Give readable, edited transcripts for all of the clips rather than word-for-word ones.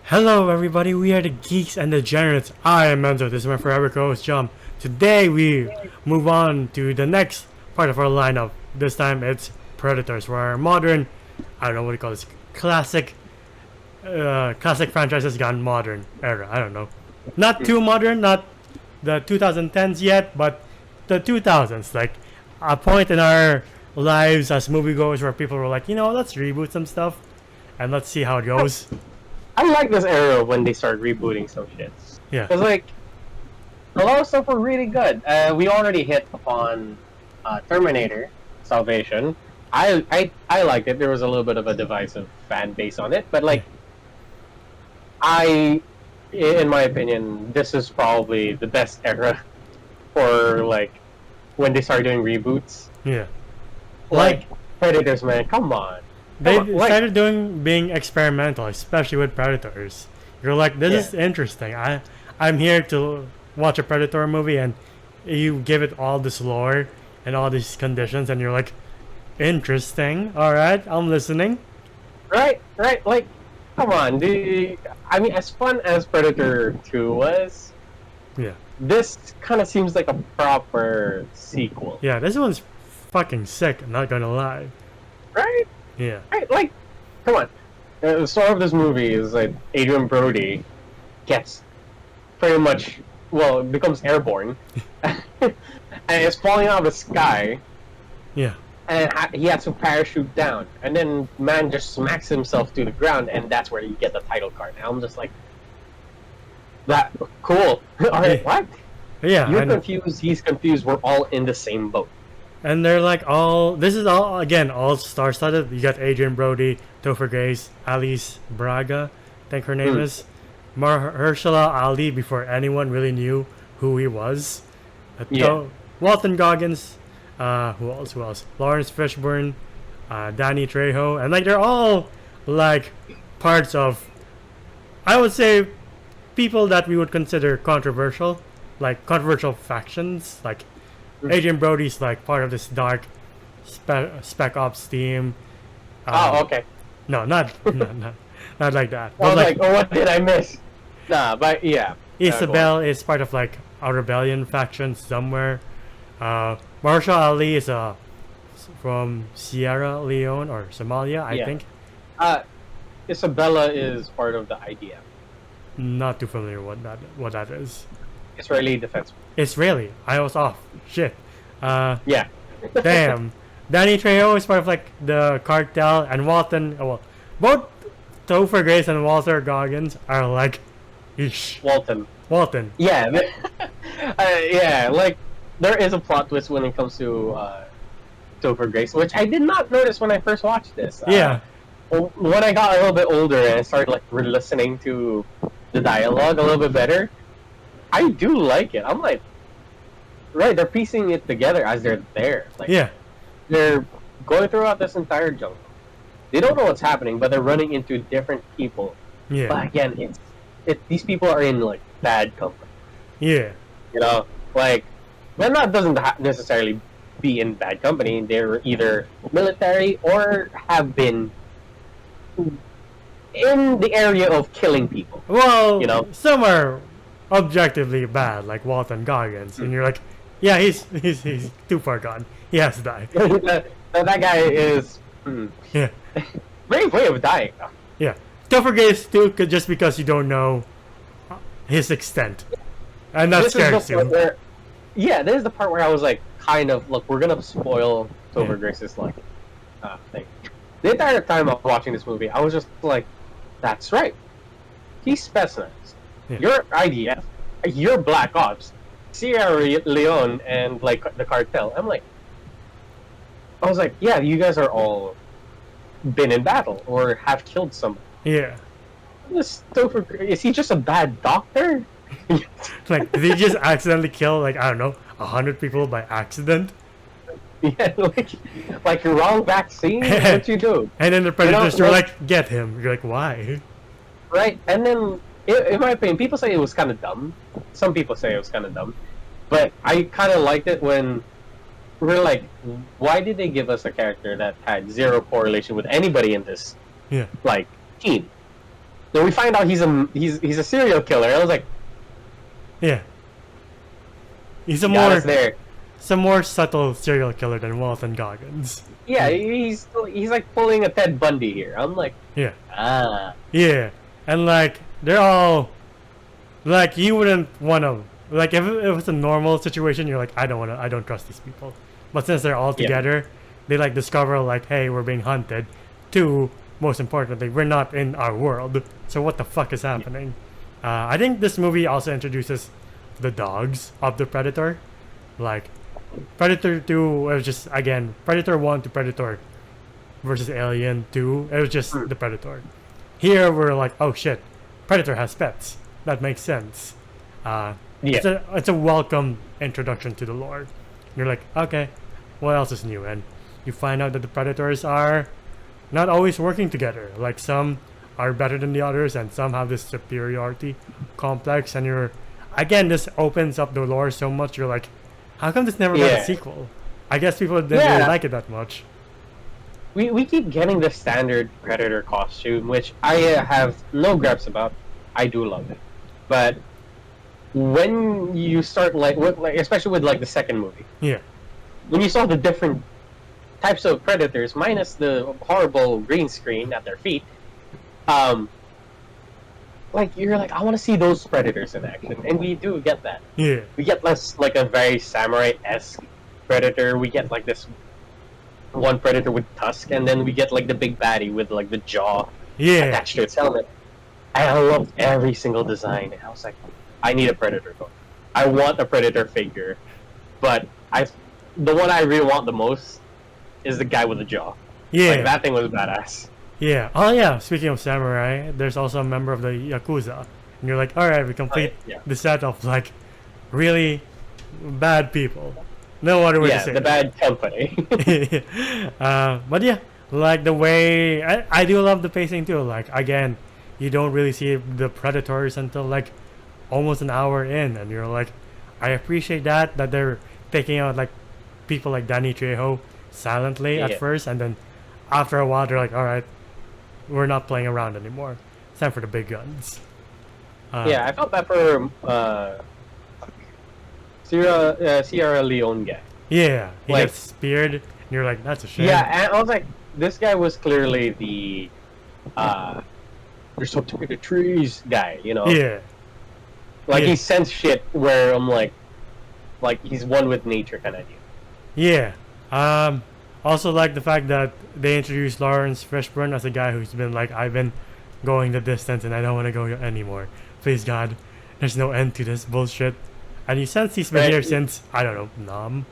Hello everybody, we are the Geeks and Degenerates. I am Menzo, this is my forever co-host Jump. Today we move on to the next part of our lineup. This time it's Predators, where our modern, I don't know what you call this, classic franchise has gone modern era, I don't know. Not too modern, not the 2010s yet, but the 2000s, like a point in our lives as moviegoers where people were like, let's reboot some stuff and let's see how it goes. I like this era when they start rebooting some shit. Yeah. Because, like, a lot of stuff were really good. We already hit upon Terminator Salvation. I liked it. There was a little bit of a divisive fan base on it. But, like, in my opinion, this is probably the best era for, like, when they start doing reboots. Yeah. Like, Predators, man, come on. They started being experimental, especially with Predators. You're like, this is interesting. I'm here to watch a Predator movie, and you give it all this lore and all these conditions, and you're like, interesting. All right, I'm listening. Right. Like, come on. I mean, as fun as Predator 2 was, this kind of seems like a proper sequel. Yeah, this one's fucking sick. I'm not gonna lie. Right. Yeah. Right, like, come on. The story of this movie is like Adrian Brody gets pretty much, becomes airborne and is falling out of the sky. Yeah. And he has to parachute down. And then man just smacks himself to the ground, and that's where you get the title card. And I'm just like, that cool. Alright, what? Yeah. You're confused, he's confused, we're all in the same boat. And they're like this is all star-studded. You got Adrian Brody, Topher Grace, Alice Braga, I think her name is. Mahershala Ali, before anyone really knew who he was. Walton Goggins, who else? Lawrence Fishburne, Danny Trejo, and like they're all like parts of, I would say, people that we would consider controversial, like controversial factions, like Adrian Brody's like part of this dark spec ops team. Okay. No, not like that. I was like, what did I miss? Nah, but yeah. Isabel is part of like a rebellion faction somewhere. Mahershala Ali is from Sierra Leone or Somalia, I think. Isabella is part of the IDF. Not too familiar what that is. Israeli Defense. Israeli. I was off. Shit. Yeah. Damn. Danny Trejo is part of like the cartel, and Walton. Both Topher Grace and Walter Goggins are like, eesh. Walton. Yeah. Yeah. Like there is a plot twist when it comes to Topher Grace, which I did not notice when I first watched this. When I got a little bit older and I started like listening to the dialogue a little bit better, I do like it. I'm like, right, they're piecing it together as they're there. Like, they're going throughout this entire jungle. They don't know what's happening, but they're running into different people. Yeah. But again, these people are in like bad company. Yeah. You know, like, well, that doesn't necessarily be in bad company. They're either military or have been in the area of killing people. Well, some are objectively bad, like Walton Goggins, and you're like, yeah, he's too far gone. He has to die. that guy is brave way of dying. Yeah, Topher Grace too, just because you don't know his extent, and that scares you. This is the part where I was like, kind of, look, we're gonna spoil Topher Grace's like thing. The entire time I was watching this movie, I was just like, that's right. He's specialized. You're IDF. You're Black Ops. Sierra Leone and like the cartel. I was like, yeah, you guys are all been in battle or have killed someone. Yeah. Is he just a bad doctor? Like, did he just accidentally kill, like, I don't know, 100 people by accident? Yeah, like your wrong vaccine? What you do? And then the Predators were like, get him. You're like, why? Right, and then, in my opinion, people say it was kind of dumb. Some people say it was kind of dumb. But I kind of liked it when we're like, why did they give us a character that had zero correlation with anybody in this like team? Then we find out he's a serial killer. I was like, Yeah. He's a got more us there. some more subtle serial killer than Walton Goggins. Yeah, he's like pulling a Ted Bundy here. I'm like, Yeah. ah, Yeah. And like they're all like you wouldn't wanna like if it was a normal situation you're like I don't trust these people. But since they're all together, they like discover like, hey, we're being hunted. Two, most importantly, we're not in our world. So what the fuck is happening? I think this movie also introduces the dogs of the Predator. Like Predator 2 was just again Predator 1 to Predator versus Alien 2. It was just the Predator. Here we're like, oh shit, Predator has pets. That makes sense. It's a welcome introduction to the lore. You're like, okay, what else is new? And you find out that the Predators are not always working together. Like some are better than the others, and some have this superiority complex. And you're again, this opens up the lore so much. You're like, how come this never got a sequel? I guess people didn't really like it that much. We keep getting the standard Predator costume, which I have no gripes about. I do love it, but when you start like especially with like the second movie, when you saw the different types of Predators minus the horrible green screen at their feet, like you're like, I want to see those Predators in action, and we do get that. Yeah, we get less like a very samurai-esque Predator. We get like this one Predator with tusk, and then we get like the big baddie with like the jaw attached to its helmet. I loved every single design. And I was like, I need a Predator toy. I want a Predator figure, but the one I really want the most is the guy with the jaw. Yeah, like, that thing was badass. Yeah. Oh yeah. Speaking of samurai, there's also a member of the Yakuza, and you're like, all right, we complete the set of like really bad people. No other way to say the it. bad company. But yeah, like the way I do love the pacing too. Like again, you don't really see the Predators until like almost an hour in, and you're like, I appreciate that they're taking out like people like Danny Trejo silently at first, and then after a while they're like, all right, we're not playing around anymore. It's time for the big guns. I felt that for Sierra Leone guy. Yeah, he gets speared, and you're like, that's a shame. Yeah, and I was like, this guy was clearly the there's something in the trees guy, you know? Yeah. Like he sensed shit where I'm like he's one with nature kind of deal. Yeah. Also like the fact that they introduced Lawrence Fishburne as a guy who's been like, I've been going the distance and I don't want to go anymore. Please God, there's no end to this bullshit. And you sense he's been here since, I don't know, Nam?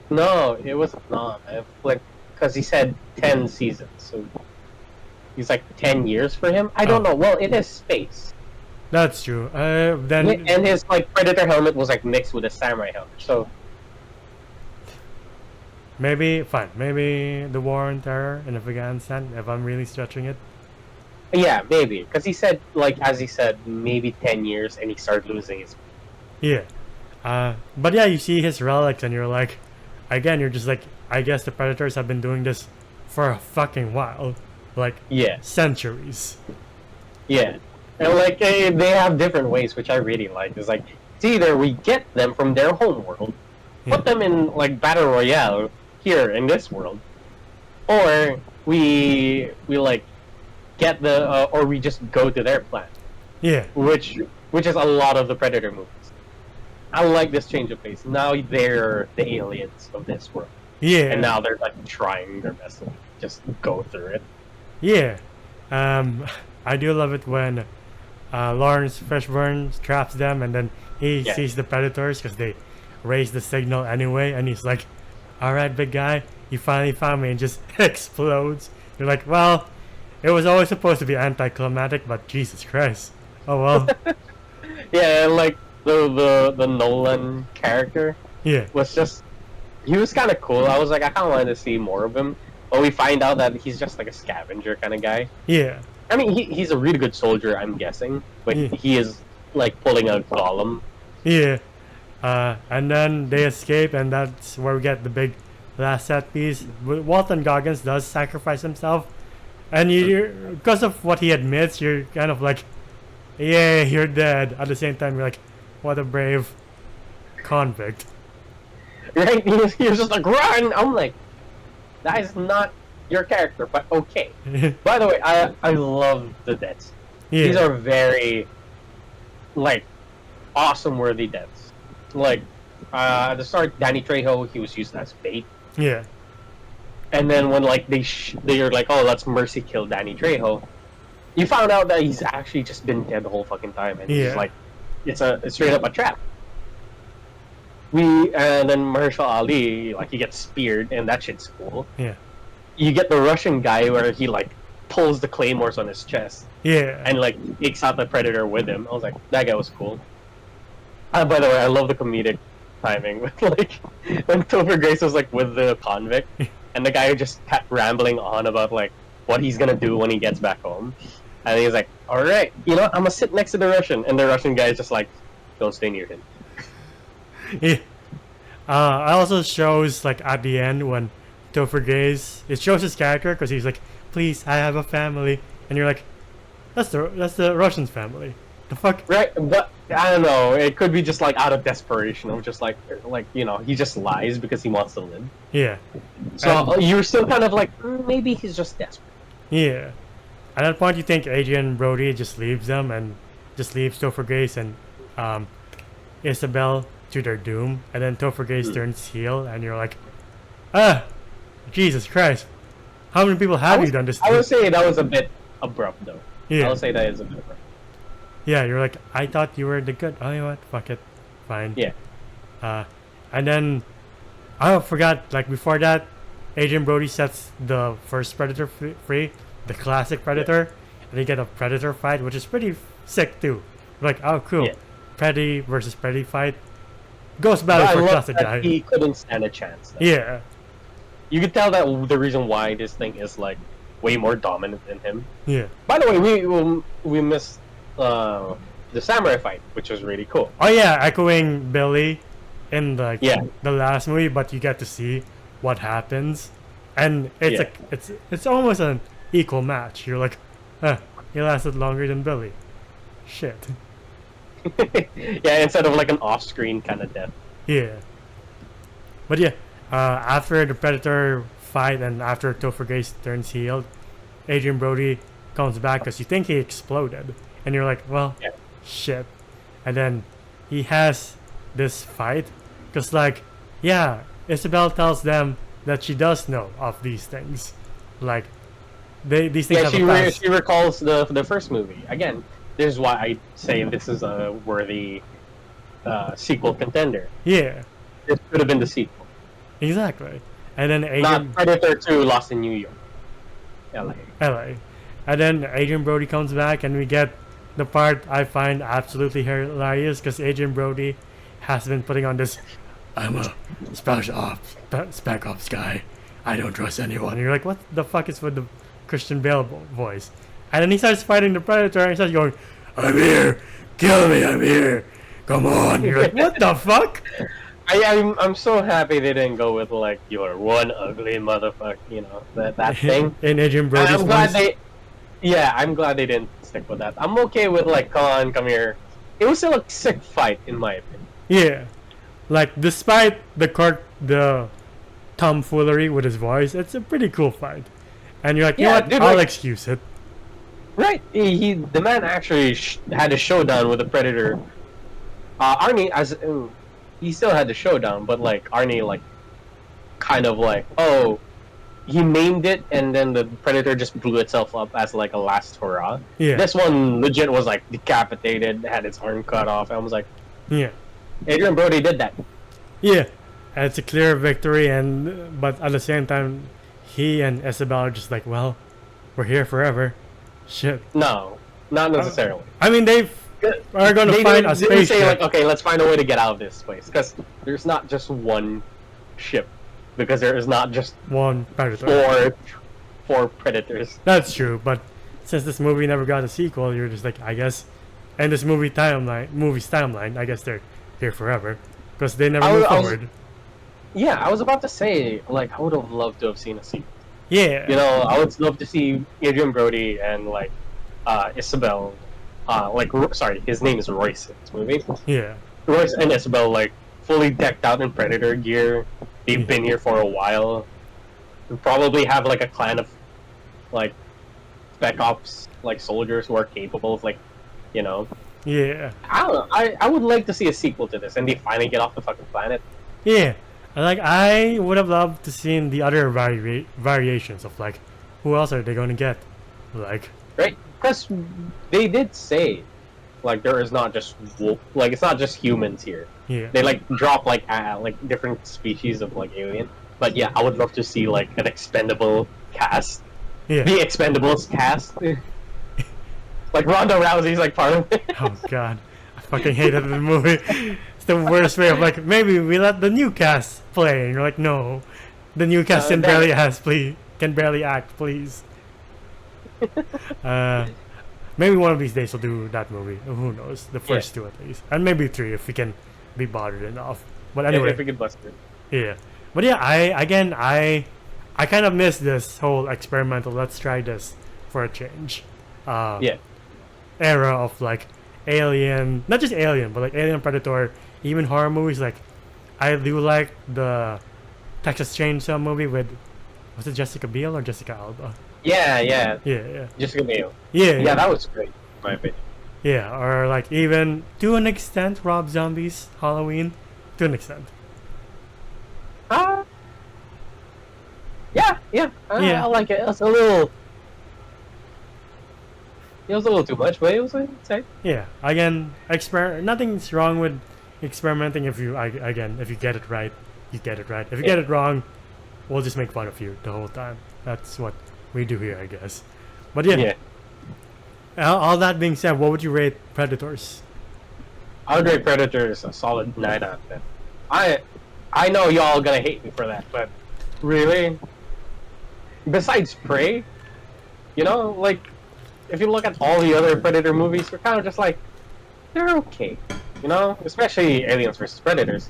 No, it wasn't Nam. Like, because he said 10 seasons, so he's like 10 years for him? I don't know. Well, it is space. That's true. Then and his like Predator helmet was like mixed with a samurai helmet, so maybe the war on terror in Afghanistan, if I'm really stretching it. Yeah, maybe. Because he said, like, as he said, maybe 10 years and he started losing his... Yeah. But yeah, you see his relics and you're like, again, you're just like, I guess the Predators have been doing this for a fucking while. Like, centuries. Yeah. And, like, they have different ways, which I really like. It's like, it's either we get them from their home world, put them in, like, Battle Royale here in this world, or we like, get the or we just go to their planet. Yeah. Which is a lot of the Predator movies. I like this change of pace. Now they're the aliens of this world. Yeah. And now they're like trying their best to just go through it. Yeah. I do love it when Lawrence Fishburne traps them and then he sees the Predators because they raise the signal anyway, and he's like, alright, big guy, you finally found me, and just explodes. You're like, well, it was always supposed to be anticlimactic, but Jesus Christ. Oh well. Yeah, like the Nolan character was just, he was kind of cool. I was like, I kind of wanted to see more of him, but we find out that he's just like a scavenger kind of guy. Yeah. I mean, he's a really good soldier, I'm guessing, but he is like pulling a Gollum. Yeah. And then they escape, and that's where we get the big last set piece. Walton Goggins does sacrifice himself, And because of what he admits, you're kind of like, yeah, you're dead. At the same time, you're like, what a brave convict. Right? He was just like, run! I'm like, that is not your character, but okay. By the way, I love the deaths. Yeah. These are very, like, awesome worthy deaths. Like, at the start, Danny Trejo, he was used as bait. Yeah. And then when, like, they're like, oh, let's mercy kill Danny Trejo, you found out that he's actually just been dead the whole fucking time. And he's like, it's straight up a trap. And then Mahershala Ali, like, he gets speared, and that shit's cool. Yeah. You get the Russian guy where he, like, pulls the claymores on his chest. Yeah. And, like, takes out the Predator with him. I was like, that guy was cool. By the way, I love the comedic timing with, like, when Topher Grace was, like, with the convict, and the guy just kept rambling on about, like, what he's gonna do when he gets back home. And he's like, alright, you know what, I'm gonna sit next to the Russian. And the Russian guy is just like, don't stay near him. Yeah. It also shows, like, at the end when Topher Grace, it shows his character because he's like, please, I have a family. And you're like, that's the Russian's family. The fuck? Right, but I don't know. It could be just like out of desperation, of just like you know, he just lies because he wants to live. Yeah. So you're still kind of like, maybe he's just desperate. Yeah. At that point, you think Adrian Brody just leaves them and just leaves Topher Grace and Isabel to their doom, and then Topher Grace turns heel, and you're like, Jesus Christ, how many people have you done this to? I would say that was a bit abrupt, though. Yeah. I would say that is a bit abrupt. Yeah, you're like, I thought you were the good. Oh, you know what? Fuck it. Fine. Yeah. And then, I forgot, like, before that, Adrian Brody sets the first Predator free, the classic Predator, and they get a Predator fight, which is pretty sick, too. You're like, oh, cool. Yeah. Preddy versus Preddy fight. Ghost battle for classic guy. He couldn't stand a chance, though. Yeah. You could tell that the reason why this thing is, like, way more dominant than him. Yeah. By the way, we missed the samurai fight, which was really cool. Oh yeah, echoing Billy in the last movie, but you get to see what happens, and it's almost an equal match. You're like, he lasted longer than Billy. Shit. Yeah, instead of like an off-screen kind of death. Yeah. But yeah, after the Predator fight and after Topher Grace turns heel, Adrian Brody comes back because you think he exploded. And you're like, well, shit. And then he has this fight. Because, like, yeah, Isabel tells them that she does know of these things. Like, these things have a past. She recalls the first movie. Again, this is why I say this is a worthy sequel contender. Yeah. It could have been the sequel. Exactly. And then Adrian... Not Predator 2 Lost in New York. LA. And then Adrian Brody comes back and we get the part I find absolutely hilarious because Adrian Brody has been putting on this, I'm a spec ops guy. I don't trust anyone. And you're like, what the fuck is with the Christian Bale voice? And then he starts fighting the Predator and he starts going, I'm here, kill me, I'm here, come on. And you're like, what the fuck? I'm so happy they didn't go with like, you're one ugly motherfucker, you know, that thing. In Adrian Brody's voice. I'm glad they didn't stick with that. I'm okay with like, come here. It was still a sick fight in my opinion. Yeah, like despite the tomfoolery with his voice, it's a pretty cool fight. And you're like, you know what? I'll excuse it. Right, the man actually had a showdown with the Predator. Arnie he still had the showdown, but like Arnie like kind of like he named it, and then the Predator just blew itself up as like a last hurrah. Yeah. This one legit was like decapitated, had its arm cut off. I was like, yeah, Adrian Brody did that. Yeah, and it's a clear victory, but at the same time, he and Isabel are just like, well, we're here forever. Shit. No, not necessarily. I mean, they are going to find a spaceship. They say like, okay, let's find a way to get out of this place, because there's not just one ship. Because there is not just one Predator. Four Predators. That's true, but since this movie never got a sequel, you're just like, I guess, and this movie's timeline, I guess they're here forever, because they never moved forward. I was about to say, like, I would have loved to have seen a sequel. Yeah. You know, I would love to see Adrian Brody and like Isabel, sorry, his name is Royce in this movie. Yeah. Royce and Isabel like fully decked out in Predator gear. They've been here for a while. We probably have like a clan of like spec ops like soldiers who are capable of like, you know. Yeah. I don't know. I would like to see a sequel to this, and they finally get off the fucking planet. Yeah. And like I would have loved to see the other variations of like who else are they going to get, like Right? Because they did say like there is not just like it's not just humans here. yeah. They like drop like different species of like alien. But yeah, I would love to see like an expendable cast. Yeah. The Expendables cast. Like Ronda Rousey's like part of it. Oh god, I fucking hated the movie. It's the worst way of like maybe we let the new cast play, and you're like no, the new cast can barely act, please. Maybe one of these days we'll do that movie. Who knows? The first two at least, and maybe three if we can be bothered enough. But anyway, if we could bust it. yeah. But yeah, I kind of miss this whole experimental. Let's try this for a change. Era of like Alien, not just Alien, but like Alien, Predator, even horror movies. Like I do like the Texas Chainsaw movie with, was it Jessica Biel or Jessica Alba? Yeah. Yeah. Jessica Biel. Yeah, that was great, in my opinion. Yeah, or like even to an extent, Rob Zombie's Halloween, to an extent. Yeah. I like it. It was a little too much, but it was like tight. Yeah, again, nothing's wrong with experimenting if you get it right, you get it right. If you get it wrong, we'll just make fun of you the whole time. That's what we do here, I guess. But yeah. All that being said, what would you rate Predators? I would rate Predators a solid 9 out of 10. I know y'all gonna hate me for that, but really, besides Prey, you know, like if you look at all the other Predator movies, we're kind of just like they're okay, you know, especially Aliens vs Predators.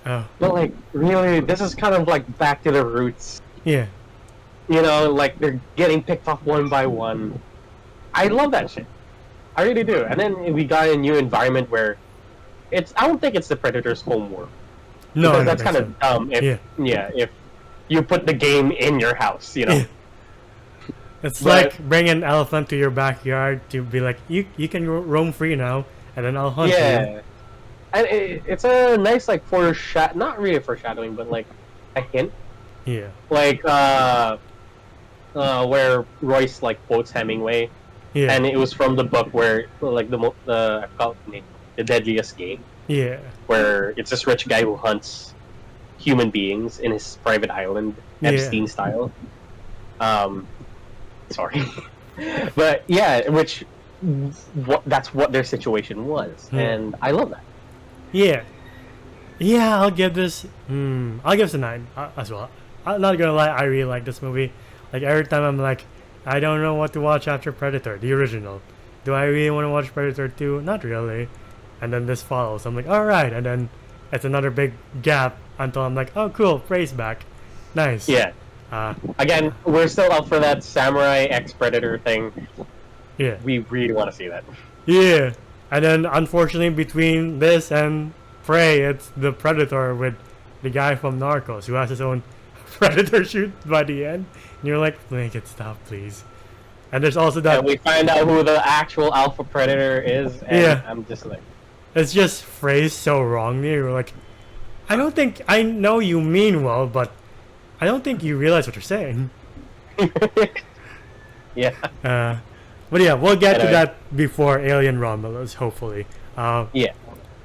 Oh. But like, really, this is kind of like back to the roots. Yeah. You know, like they're getting picked off one by one. I love that shit. I really do. And then we got a new environment where I don't think it's the Predator's homeworld. No, because that's kind of dumb. If you put the game in your house, you know. Yeah. It's like bring an elephant to your backyard to be like you can roam free now, and then I'll hunt you. Yeah. And it's a nice like not really foreshadowing, but like a hint. Yeah. Like where Royce like quotes Hemingway. Yeah. And it was from the book where like I forgot the name, The Deadliest Game. Yeah. Where it's this rich guy who hunts human beings in his private island, Epstein style. Sorry. But yeah, that's what their situation was, and I love that. Yeah, I'll give this. I'll give this a 9 as well. I'm not gonna lie, I really like this movie. Like every time I'm like, I don't know what to watch after Predator, the original. Do I really want to watch Predator 2? Not really. And then this follows. I'm like, all right, and then it's another big gap until I'm like, oh cool, Prey's back, nice. Yeah. Again, we're still up for that Samurai X Predator thing. Yeah. We really want to see that. Yeah. And then, unfortunately, between this and Prey, it's the Predator with the guy from Narcos who has his own Predator shoot by the end. And you're like, make it stop, please. And there's also that... And we find out who the actual Alpha Predator is, and I'm just like... It's just phrased so wrongly. You're like, I know you mean well, but I don't think you realize what you're saying. Yeah. But yeah, we'll get to that before Alien Romulus, hopefully. Yeah.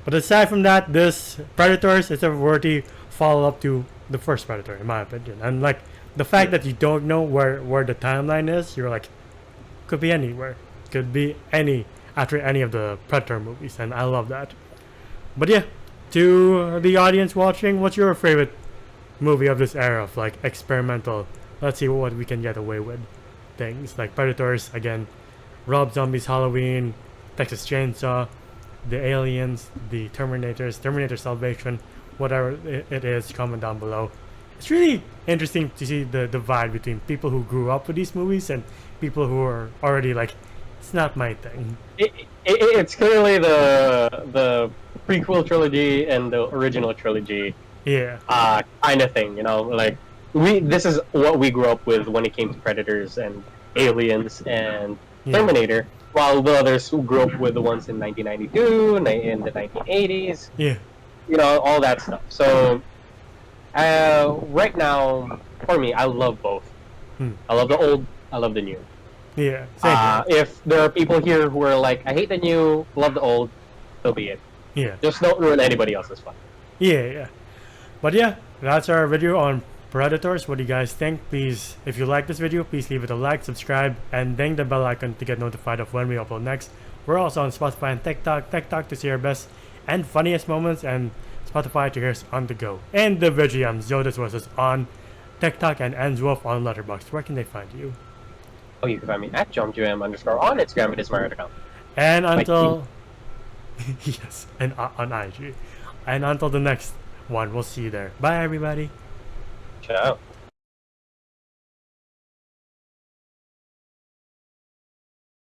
But aside from that, this Predators is a worthy follow-up to the first Predator, in my opinion. And like the fact that you don't know where the timeline is, you're like, could be anywhere, could be after any of the Predator movies, and I love that. But yeah, to the audience watching, what's your favorite movie of this era of like experimental? Let's see what we can get away with. Things like Predators again, Rob Zombie's Halloween, Texas Chainsaw, the Aliens, the Terminator Salvation, whatever it is, comment down below. it's really interesting to see the divide between people who grew up with these movies and people who are already like, it's not my thing. It's clearly the prequel trilogy and the original trilogy, Yeah. kind of thing. You know, like this is what we grew up with when it came to Predators and Aliens and Terminator, while the others who grew up with the ones in 1992, in the 1980s. Yeah. You know, all that stuff. So right now, for me, I love both. I love the old, I love the new. Yeah. Same here. If there are people here who are like, I hate the new, love the old, so be it. Yeah. Just don't ruin anybody else's fun. Yeah. But yeah, that's our video on Predators. What do you guys think? Please, if you like this video, please leave it a like, subscribe, and ding the bell icon to get notified of when we upload next. We're also on Spotify and TikTok to see our best and funniest moments, and Spotify to hear us on the go. And the video Zodas was us on TikTok and Enswolf on Letterboxd. Where can they find you? Oh, you can find me at JohnJM_ on Instagram. It is my account. And until yes, and on IG. And until the next one, we'll see you there. Bye, everybody. Ciao.